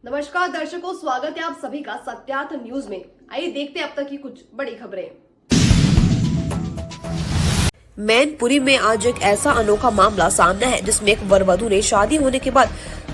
नमस्कार दर्शकों, स्वागत है आप सभी का सत्यार्थ न्यूज में। आइए देखते हैं अब तक की कुछ बड़ी खबरें। मैनपुरी में आज एक ऐसा अनोखा मामला सामने है जिसमें एक वर वधू ने शादी होने के बाद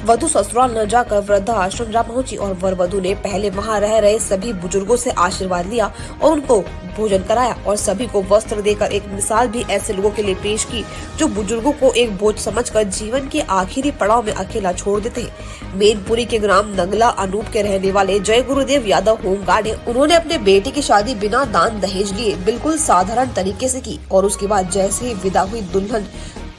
वधू ससुराल न जाकर वृद्धा आश्रम जा पहुंची और वर वधू ने पहले वहां रह रहे सभी बुजुर्गों से आशीर्वाद लिया और उनको भोजन कराया और सभी को वस्त्र देकर एक मिसाल भी ऐसे लोगों के लिए पेश की जो बुजुर्गों को एक बोझ समझकर जीवन के आखिरी पड़ाव में अकेला छोड़ देते हैं। मैनपुरी के ग्राम नंगला अनूप के रहने वाले जय गुरुदेव यादव होमगार्ड है। उन्होंने अपने बेटे की शादी बिना दान दहेज लिए बिल्कुल साधारण तरीके से की और उसके बाद जैसे ही विदा हुई दुल्हन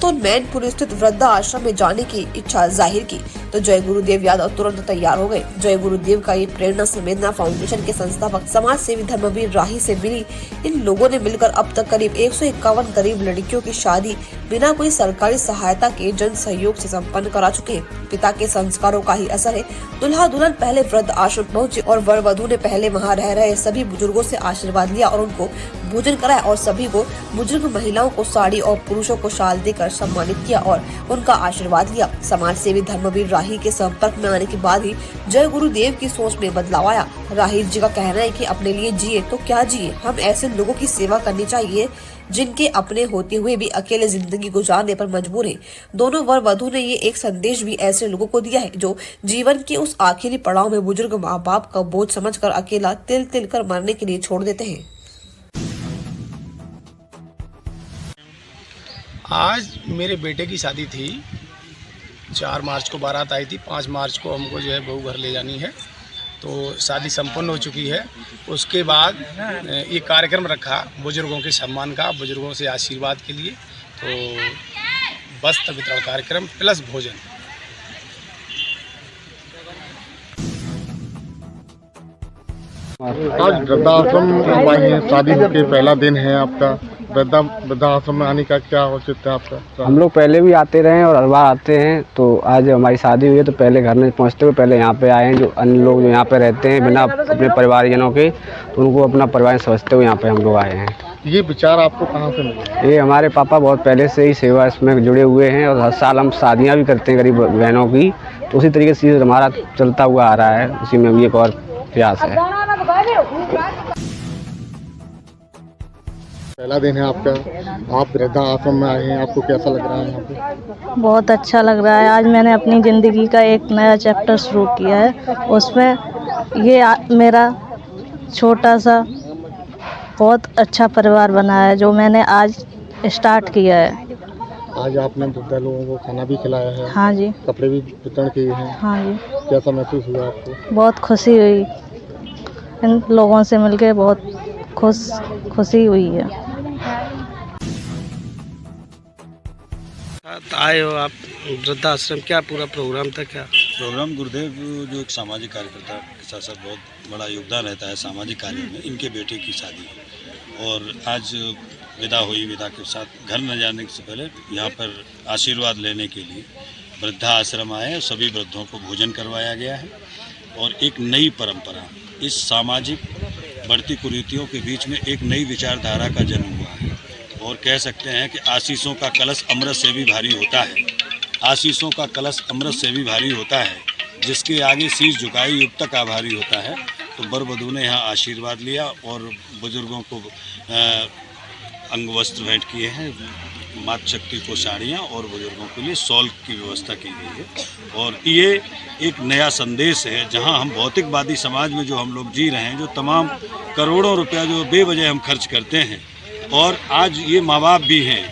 तो मैनपुरी स्थित वृद्धा आश्रम में जाने की इच्छा जाहिर की तो जय गुरुदेव यादव तुरंत तैयार हो गए। जय गुरुदेव का ये प्रेरणा संवेदना फाउंडेशन के संस्थापक समाज सेवी धर्मवीर राही से मिली इन लोगों ने मिलकर अब तक करीब 151 गरीब लड़कियों की शादी बिना कोई सरकारी सहायता के जन सहयोग से संपन्न करा चुके हैं। पिता के संस्कारों का ही असर है। दुल्हा दुल्हन पहले वृद्ध आश्रम पहुंचे और वर वधू ने पहले वहां रह रहे सभी बुजुर्गों से आशीर्वाद लिया और उनको भोजन कराया और सभी को बुजुर्ग महिलाओं को साड़ी और पुरुषों को शाल देकर सम्मानित किया और उनका आशीर्वाद लिया। समाज सेवी धर्मवीर राही के संपर्क में आने के बाद ही जय गुरुदेव की सोच में बदलाव आया। राही जी का कहना है कि अपने लिए जिए तो क्या जिए, हम ऐसे लोगों की सेवा करनी चाहिए जिनके अपने होते हुए भी अकेले जिंदगी गुजारने पर मजबूर हैं। दोनों वर वधू ने ये एक संदेश भी ऐसे लोगों को दिया है जो जीवन के उस आखिरी पड़ाव में बुजुर्ग माँ बाप का बोझ समझकर अकेला तिल तिल कर मरने के लिए छोड़ देते हैं। आज मेरे बेटे की शादी थी। 4 मार्च को बारात आई थी। 5 मार्च को हमको जो है बहू घर ले जानी है। तो शादी संपन्न हो चुकी है। उसके बाद ये कार्यक्रम रखा बुजुर्गों के सम्मान का, बुजुर्गों से आशीर्वाद के लिए। तो वस्त्र वितरण कार्यक्रम प्लस भोजन। आज वृद्धाश्रम आए हैं, शादी के पहला दिन है आपका। वृद्धाश्रम में आने का क्या औचित्य है आपका? हम लोग पहले भी आते रहे और हर बार आते हैं। तो आज हमारी शादी हुई है तो पहले घर में पहुंचते हुए पहले यहाँ पे आए हैं। जो अन्य लोग जो यहाँ पे रहते हैं बिना अपने परिवारजनों के, तो उनको अपना परिवार समझते हुए यहाँ पे हम लोग आए हैं। ये विचार आपको कहाँ से मिले? ये हमारे पापा बहुत पहले से ही सेवा इसमें जुड़े हुए हैं और हर साल हम शादियाँ भी करते हैं गरीब बहनों की। तो उसी तरीके से हमारा चलता हुआ आ रहा है, उसी में भी एक और प्रयास है। पहला दिन है आपका, आप वृद्धा आश्रम में आए हैं, आपको कैसा लग रहा है यहाँ पे? बहुत अच्छा लग रहा है। आज मैंने अपनी ज़िंदगी का एक नया चैप्टर शुरू किया है। उसमें ये मेरा छोटा सा बहुत अच्छा परिवार बना है जो मैंने आज स्टार्ट किया है। आज आपने वृद्धा लोगों को खाना भी खिलाया है? हाँ जी। कपड़े भी वितरण किए हैं? हाँ जी। कैसा महसूस हुआ आपको? बहुत खुशी हुई, इन लोगों से मिलके बहुत खुशी हुई है। आए हो आप वृद्धाश्रम, क्या पूरा प्रोग्राम था? क्या प्रोग्राम? गुरुदेव जो एक सामाजिक कार्यकर्ता के साथ साथ बहुत बड़ा योगदान रहता है सामाजिक कार्यों में। इनके बेटे की शादी है और आज विदा हुई। विदा के साथ घर न जाने से पहले यहाँ पर आशीर्वाद लेने के लिए वृद्धा आश्रम आए। सभी वृद्धों को भोजन करवाया गया है और एक नई परंपरा, इस सामाजिक बढ़ती कुरीतियों के बीच में एक नई विचारधारा का जन्म हुआ है। और कह सकते हैं कि आशीषों का कलश अमृत से भी भारी होता है। आशीषों का कलश अमृत से भी भारी होता है। जिसके आगे शीश झुकाए युग तक आभारी होता है। तो वर वधू ने यहाँ आशीर्वाद लिया और बुजुर्गों को अंग वस्त्र भेंट किए हैं। मातृशक्ति को साड़ियाँ और बुजुर्गों के लिए शॉल की व्यवस्था की गई है। और ये एक नया संदेश है। जहाँ हम भौतिकवादी समाज में जो हम लोग जी रहे हैं, जो तमाम करोड़ों रुपया जो बेवजह हम खर्च करते हैं, और आज ये माँ बाप भी हैं,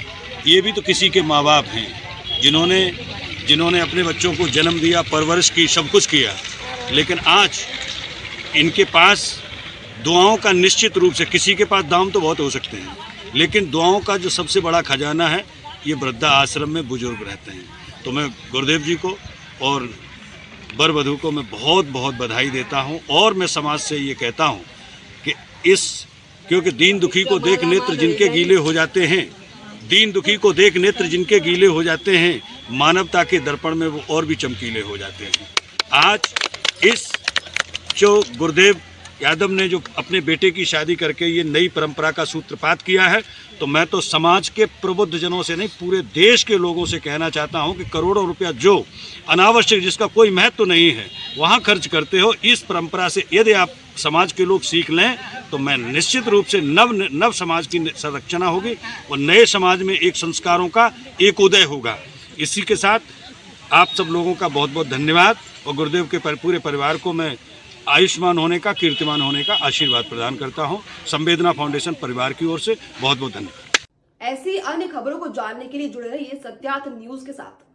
ये भी तो किसी के माँ बाप हैं जिन्होंने अपने बच्चों को जन्म दिया, परवरिश की, सब कुछ किया। लेकिन आज इनके पास दुआओं का निश्चित रूप से, किसी के पास दाम तो बहुत हो सकते हैं, लेकिन दुआओं का जो सबसे बड़ा खजाना है, ये वृद्धा आश्रम में बुजुर्ग रहते हैं। तो मैं गुरुदेव जी को और वर वधू को मैं बहुत बहुत बधाई देता हूँ। और मैं समाज से ये कहता हूँ कि क्योंकि दीन दुखी को देख नेत्र जिनके गीले हो जाते हैं, दीन दुखी को देख नेत्र जिनके गीले हो जाते हैं, मानवता के दर्पण में वो और भी चमकीले हो जाते हैं। आज इस जो गुरुदेव यादव ने जो अपने बेटे की शादी करके ये नई परंपरा का सूत्रपात किया है, तो मैं तो समाज के प्रबुद्ध जनों से नहीं, पूरे देश के लोगों से कहना चाहता हूं कि करोड़ों रुपया जो अनावश्यक, जिसका कोई महत्व नहीं है, वहां खर्च करते हो, इस परंपरा से यदि आप समाज के लोग सीख लें तो मैं निश्चित रूप से नव समाज की संरचना होगी और नए समाज में एक संस्कारों का एक उदय होगा। इसी के साथ आप सब लोगों का बहुत बहुत धन्यवाद और गुरुदेव के पूरे परिवार को मैं आयुष्मान होने का, कीर्तिमान होने का आशीर्वाद प्रदान करता हूं। संवेदना फाउंडेशन परिवार की ओर से बहुत बहुत धन्यवाद। ऐसी अन्य खबरों को जानने के लिए जुड़े रहिए सत्यार्थ न्यूज के साथ।